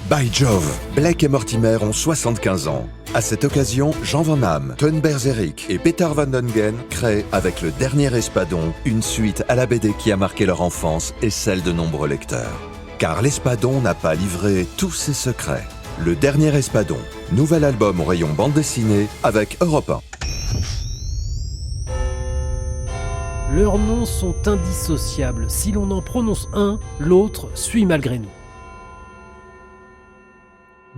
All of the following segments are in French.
By Jove, Blake et Mortimer ont 75 ans. À cette occasion, Jean Van Damme, Teun Berzerick et Peter Van Dongen créent, avec Le Dernier Espadon, une suite à la BD qui a marqué leur enfance et celle de nombreux lecteurs. Car l'Espadon n'a pas livré tous ses secrets. Le Dernier Espadon, nouvel album au rayon bande dessinée avec Europe 1. Leurs noms sont indissociables. Si l'on en prononce un, l'autre suit malgré nous.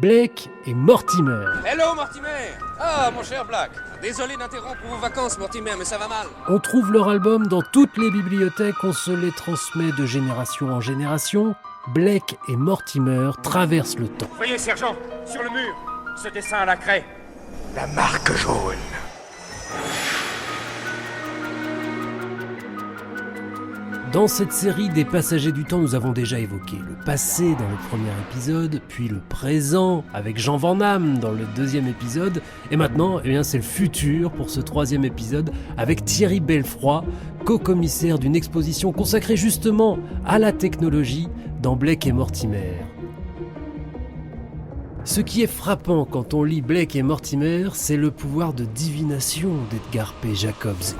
Blake et Mortimer. Hello Mortimer. Ah mon cher Black. Désolé d'interrompre vos vacances Mortimer, mais ça va mal. On trouve leur album dans toutes les bibliothèques, on se les transmet de génération en génération. Blake et Mortimer traversent le temps. Voyez sergent, sur le mur, ce dessin à la craie. La marque jaune. Dans cette série des Passagers du temps, nous avons déjà évoqué le passé dans le premier épisode, puis le présent avec Jean Van Damme dans le deuxième épisode, et maintenant, c'est le futur pour ce troisième épisode avec Thierry Belfroy, co-commissaire d'une exposition consacrée justement à la technologie dans Blake et Mortimer. Ce qui est frappant quand on lit Blake et Mortimer, c'est le pouvoir de divination d'Edgar P. Jacobs.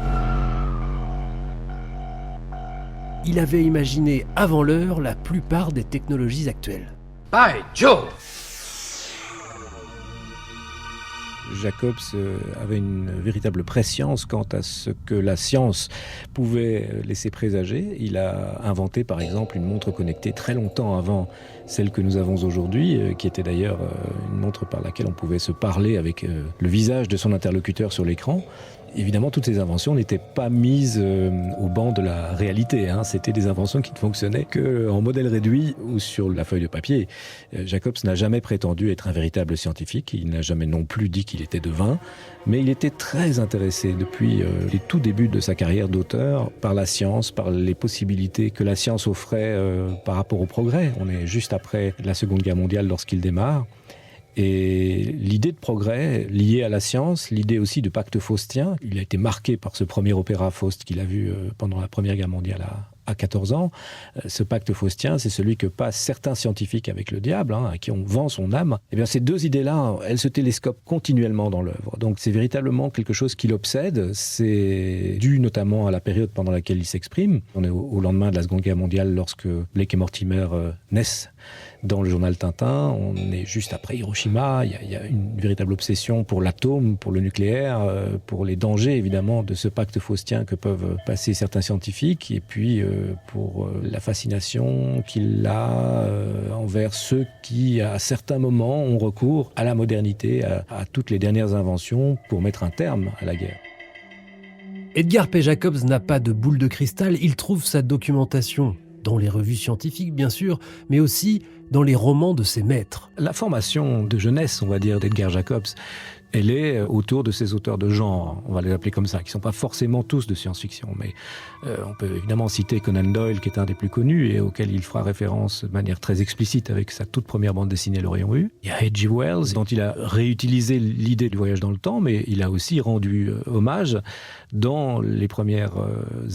Il avait imaginé avant l'heure la plupart des technologies actuelles. By Jove! Jacobs avait une véritable prescience quant à ce que la science pouvait laisser présager. Il a inventé par exemple une montre connectée très longtemps avant celle que nous avons aujourd'hui, qui était d'ailleurs une montre par laquelle on pouvait se parler avec le visage de son interlocuteur sur l'écran. Évidemment, toutes ces inventions n'étaient pas mises au banc de la réalité. C'était des inventions qui ne fonctionnaient qu'en modèle réduit ou sur la feuille de papier. Jacobs n'a jamais prétendu être un véritable scientifique. Il n'a jamais non plus dit qu'il était devin. Mais il était très intéressé depuis les tout débuts de sa carrière d'auteur par la science, par les possibilités que la science offrait par rapport au progrès. On est juste après la Seconde Guerre mondiale lorsqu'il démarre. Et l'idée de progrès liée à la science, l'idée aussi de pacte faustien, il a été marqué par ce premier opéra Faust qu'il a vu pendant la Première Guerre mondiale à 14 ans. Ce pacte faustien, c'est celui que passent certains scientifiques avec le diable, à qui on vend son âme. Et bien ces deux idées-là, elles se télescopent continuellement dans l'œuvre. Donc c'est véritablement quelque chose qui l'obsède. C'est dû notamment à la période pendant laquelle il s'exprime. On est au lendemain de la Seconde Guerre mondiale lorsque Blake et Mortimer naissent dans le journal Tintin. On est juste après Hiroshima. Il y a une véritable obsession pour l'atome, pour le nucléaire, pour les dangers évidemment de ce pacte faustien que peuvent passer certains scientifiques, et puis pour la fascination qu'il a envers ceux qui, à certains moments, ont recours à la modernité, à toutes les dernières inventions pour mettre un terme à la guerre. Edgar P. Jacobs n'a pas de boule de cristal, il trouve sa documentation dans les revues scientifiques bien sûr, mais aussi dans les romans de ses maîtres. La formation de jeunesse, on va dire, d'Edgar Jacobs, elle est autour de ces auteurs de genre, on va les appeler comme ça, qui ne sont pas forcément tous de science-fiction, mais on peut évidemment citer Conan Doyle, qui est un des plus connus et auquel il fera référence de manière très explicite avec sa toute première bande dessinée Le Rayon U. Il y a H.G. Wells, dont il a réutilisé l'idée du voyage dans le temps, mais il a aussi rendu hommage dans les premières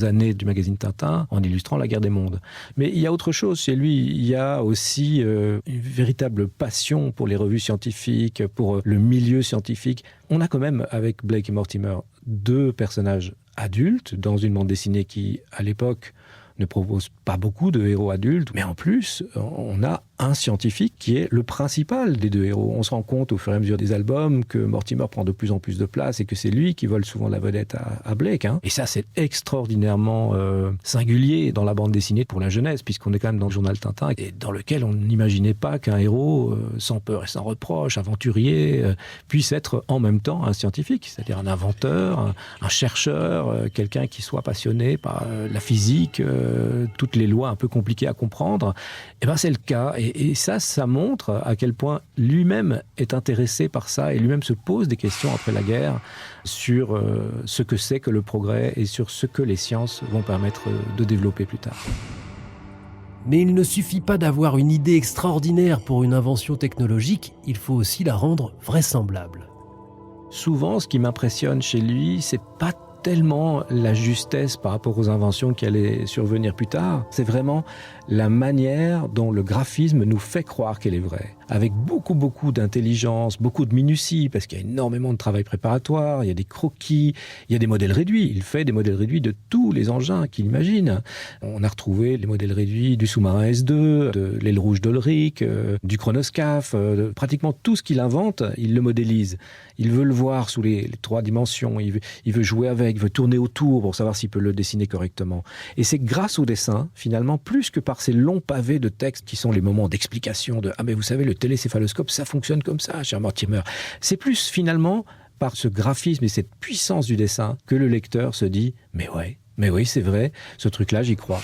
années du magazine Tintin en illustrant la guerre des mondes. Mais il y a autre chose chez lui, il y a aussi une véritable passion pour les revues scientifiques, pour le milieu scientifique. On a quand même, avec Blake et Mortimer, deux personnages adultes dans une bande dessinée qui, à l'époque, ne propose pas beaucoup de héros adultes, mais en plus, on a un scientifique qui est le principal des deux héros. On se rend compte au fur et à mesure des albums que Mortimer prend de plus en plus de place et que c'est lui qui vole souvent la vedette à Blake. Et ça, c'est extraordinairement singulier dans la bande dessinée pour la jeunesse, puisqu'on est quand même dans le journal Tintin, et dans lequel on n'imaginait pas qu'un héros, sans peur et sans reproche, aventurier, puisse être en même temps un scientifique, c'est-à-dire un inventeur, un chercheur, quelqu'un qui soit passionné par la physique, toutes les lois un peu compliquées à comprendre. Et ben c'est le cas. Et ça montre à quel point lui-même est intéressé par ça et lui-même se pose des questions après la guerre sur ce que c'est que le progrès et sur ce que les sciences vont permettre de développer plus tard. Mais il ne suffit pas d'avoir une idée extraordinaire pour une invention technologique, il faut aussi la rendre vraisemblable. Souvent, ce qui m'impressionne chez lui, c'est pas tellement la justesse par rapport aux inventions qui allaient survenir plus tard. C'est vraiment la manière dont le graphisme nous fait croire qu'elle est vraie. Avec beaucoup d'intelligence, beaucoup de minutie, parce qu'il y a énormément de travail préparatoire, il y a des croquis, il y a des modèles réduits. Il fait des modèles réduits de tous les engins qu'il imagine. On a retrouvé les modèles réduits du sous-marin S2, de l'aile rouge d'Olrik, du chronoscaphe, pratiquement tout ce qu'il invente, il le modélise. Il veut le voir sous les 3 dimensions, il veut jouer avec, il veut tourner autour pour savoir s'il peut le dessiner correctement. Et c'est grâce au dessin, finalement, plus que par ces longs pavés de texte qui sont les moments d'explication de « Ah mais vous savez, le télécéphaloscope, ça fonctionne comme ça, cher Mortimer ». C'est plus finalement par ce graphisme et cette puissance du dessin que le lecteur se dit « Mais oui, c'est vrai, ce truc-là, j'y crois ».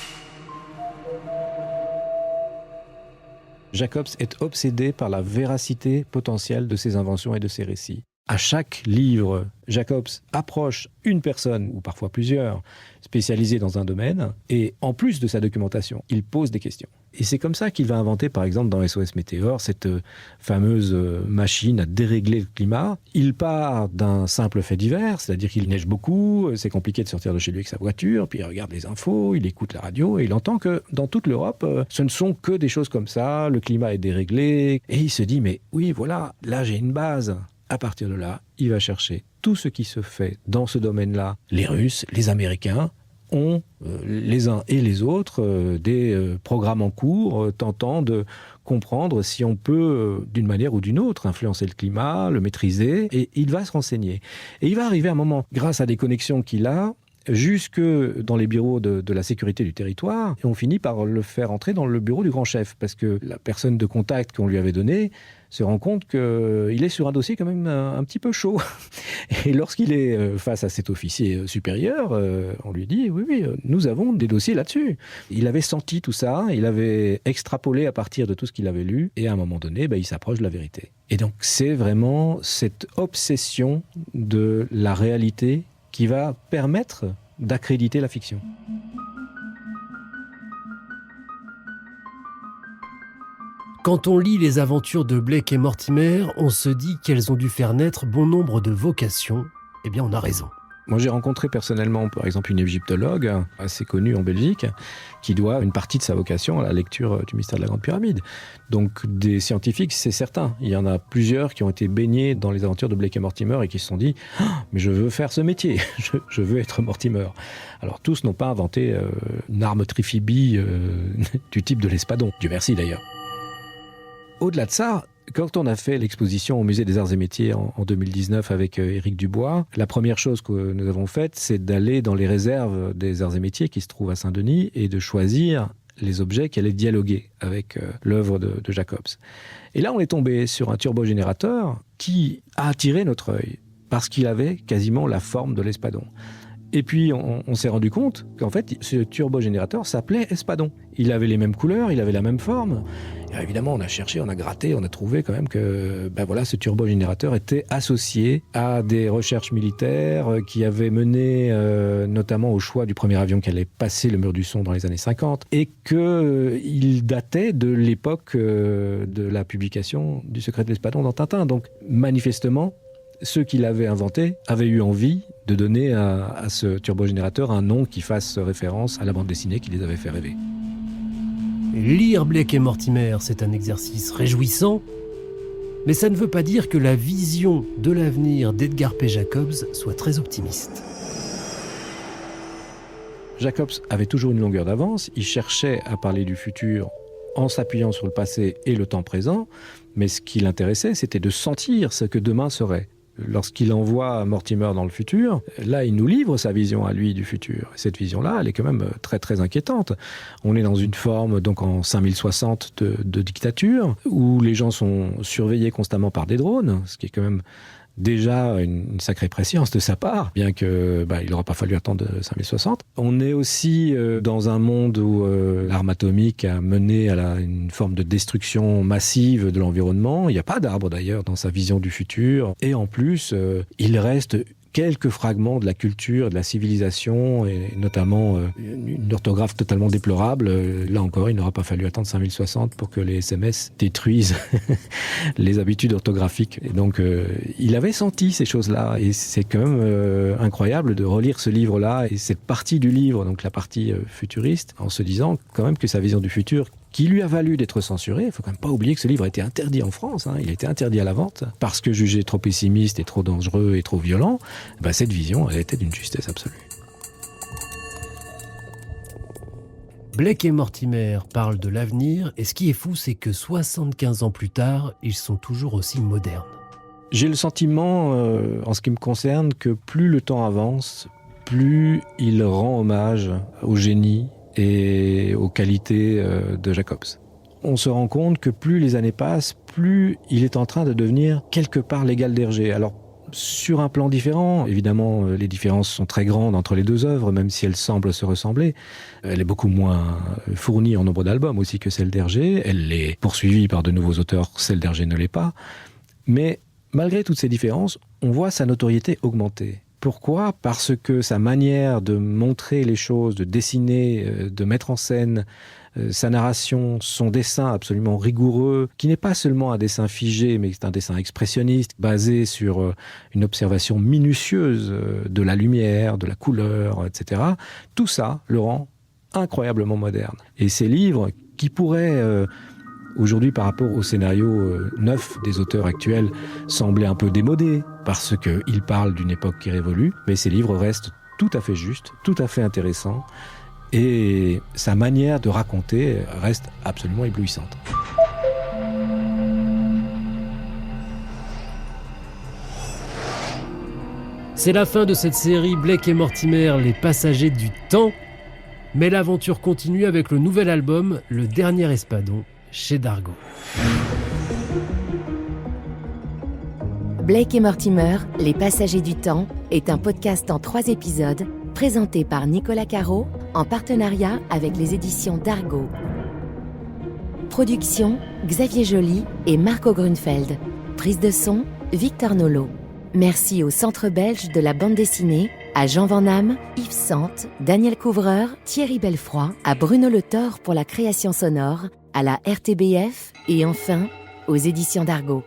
Jacobs est obsédé par la véracité potentielle de ses inventions et de ses récits. À chaque livre, Jacobs approche une personne, ou parfois plusieurs, spécialisées dans un domaine, et en plus de sa documentation, il pose des questions. Et c'est comme ça qu'il va inventer, par exemple, dans SOS Météore, cette fameuse machine à dérégler le climat. Il part d'un simple fait divers, c'est-à-dire qu'il neige beaucoup, c'est compliqué de sortir de chez lui avec sa voiture, puis il regarde les infos, il écoute la radio, et il entend que dans toute l'Europe, ce ne sont que des choses comme ça, le climat est déréglé, et il se dit, mais oui, voilà, là j'ai une base. À partir de là, il va chercher tout ce qui se fait dans ce domaine-là. Les Russes, les Américains ont, les uns et les autres, des programmes en cours tentant de comprendre si on peut, d'une manière ou d'une autre, influencer le climat, le maîtriser, et il va se renseigner. Et il va arriver à un moment, grâce à des connexions qu'il a, jusque dans les bureaux de la sécurité du territoire, et on finit par le faire entrer dans le bureau du grand chef, parce que la personne de contact qu'on lui avait donnée se rend compte qu'il est sur un dossier quand même un petit peu chaud. Et lorsqu'il est face à cet officier supérieur, on lui dit « Oui, nous avons des dossiers là-dessus ». Il avait senti tout ça, il avait extrapolé à partir de tout ce qu'il avait lu, et à un moment donné, il s'approche de la vérité. Et donc c'est vraiment cette obsession de la réalité qui va permettre d'accréditer la fiction. Quand on lit les aventures de Blake et Mortimer, on se dit qu'elles ont dû faire naître bon nombre de vocations. Eh bien, on a raison. Moi, j'ai rencontré personnellement, par exemple, une égyptologue assez connue en Belgique qui doit une partie de sa vocation à la lecture du mystère de la Grande Pyramide. Donc, des scientifiques, c'est certain. Il y en a plusieurs qui ont été baignés dans les aventures de Blake et Mortimer et qui se sont dit « Mais je veux faire ce métier, je veux être Mortimer ». Alors, tous n'ont pas inventé une arme triphibie du type de l'espadon. Dieu merci d'ailleurs. Au-delà de ça, quand on a fait l'exposition au Musée des Arts et Métiers en 2019 avec Éric Dubois, la première chose que nous avons faite, c'est d'aller dans les réserves des Arts et Métiers qui se trouvent à Saint-Denis et de choisir les objets qui allaient dialoguer avec l'œuvre de Jacobs. Et là, on est tombé sur un turbogénérateur qui a attiré notre œil parce qu'il avait quasiment la forme de l'espadon. Et puis, on s'est rendu compte qu'en fait, ce turbogénérateur s'appelait Espadon. Il avait les mêmes couleurs, il avait la même forme. Et évidemment, on a cherché, on a gratté, on a trouvé quand même que ce turbogénérateur était associé à des recherches militaires qui avaient mené notamment au choix du premier avion qui allait passer le mur du son dans les années 50 et qu'il datait de l'époque de la publication du Secret de l'Espadon dans Tintin. Donc, manifestement, ceux qui l'avaient inventé avaient eu envie de donner à ce turbogénérateur un nom qui fasse référence à la bande dessinée qui les avait fait rêver. Lire Blake et Mortimer, c'est un exercice réjouissant, mais ça ne veut pas dire que la vision de l'avenir d'Edgar P. Jacobs soit très optimiste. Jacobs avait toujours une longueur d'avance, il cherchait à parler du futur en s'appuyant sur le passé et le temps présent, mais ce qui l'intéressait, c'était de sentir ce que demain serait. Lorsqu'il envoie Mortimer dans le futur, là, il nous livre sa vision à lui du futur. Cette vision-là, elle est quand même très, très inquiétante. On est dans une forme, donc en 5060 de dictature, où les gens sont surveillés constamment par des drones, ce qui est quand même déjà une sacrée prescience de sa part, bien que il n'aura pas fallu attendre 5060. On est aussi dans un monde où l'arme atomique a mené à une forme de destruction massive de l'environnement. Il n'y a pas d'arbre d'ailleurs dans sa vision du futur. Et en plus, il reste quelques fragments de la culture, de la civilisation, et notamment une orthographe totalement déplorable. Là encore, il n'aura pas fallu attendre 5060 pour que les SMS détruisent les habitudes orthographiques. Et donc, il avait senti ces choses-là, et c'est quand même incroyable de relire ce livre-là, et cette partie du livre, donc la partie futuriste, en se disant quand même que sa vision du futur, qui lui a valu d'être censuré. Il ne faut quand même pas oublier que ce livre a été interdit en France. Il a été interdit à la vente parce que jugé trop pessimiste et trop dangereux et trop violent. Cette vision, elle était d'une justesse absolue. Blake et Mortimer parlent de l'avenir, et ce qui est fou, c'est que 75 ans plus tard, ils sont toujours aussi modernes. J'ai le sentiment, en ce qui me concerne, que plus le temps avance, plus il rend hommage au génie et aux qualités de Jacobs. On se rend compte que plus les années passent, plus il est en train de devenir quelque part l'égal d'Hergé. Alors, sur un plan différent, évidemment, les différences sont très grandes entre les deux œuvres, même si elles semblent se ressembler. Elle est beaucoup moins fournie en nombre d'albums aussi que celle d'Hergé. Elle est poursuivie par de nouveaux auteurs, celle d'Hergé ne l'est pas. Mais malgré toutes ces différences, on voit sa notoriété augmenter. Pourquoi ? Parce que sa manière de montrer les choses, de dessiner, de mettre en scène sa narration, son dessin absolument rigoureux, qui n'est pas seulement un dessin figé, mais c'est un dessin expressionniste, basé sur une observation minutieuse de la lumière, de la couleur, etc. Tout ça le rend incroyablement moderne. Et ces livres, qui pourraient... aujourd'hui, par rapport au scénario neuf des auteurs actuels, semblait un peu démodé, parce qu'il parle d'une époque qui révolue, mais ces livres restent tout à fait justes, tout à fait intéressants, et sa manière de raconter reste absolument éblouissante. C'est la fin de cette série Blake et Mortimer, les passagers du temps, mais l'aventure continue avec le nouvel album, Le Dernier Espadon, chez Dargaud. Blake et Mortimer, Les Passagers du Temps, est un podcast en 3 épisodes, présenté par Nicolas Caro, en partenariat avec les éditions Dargaud. Production, Xavier Joly et Marco Grunfeld. Prise de son, Victor Nolot. Merci au Centre belge de la bande dessinée, à Jean Van Damme, Yves Sante, Daniel Couvreur, Thierry Belfroy, à Bruno Le Thor pour la création sonore, à la RTBF et enfin aux éditions Dargaud.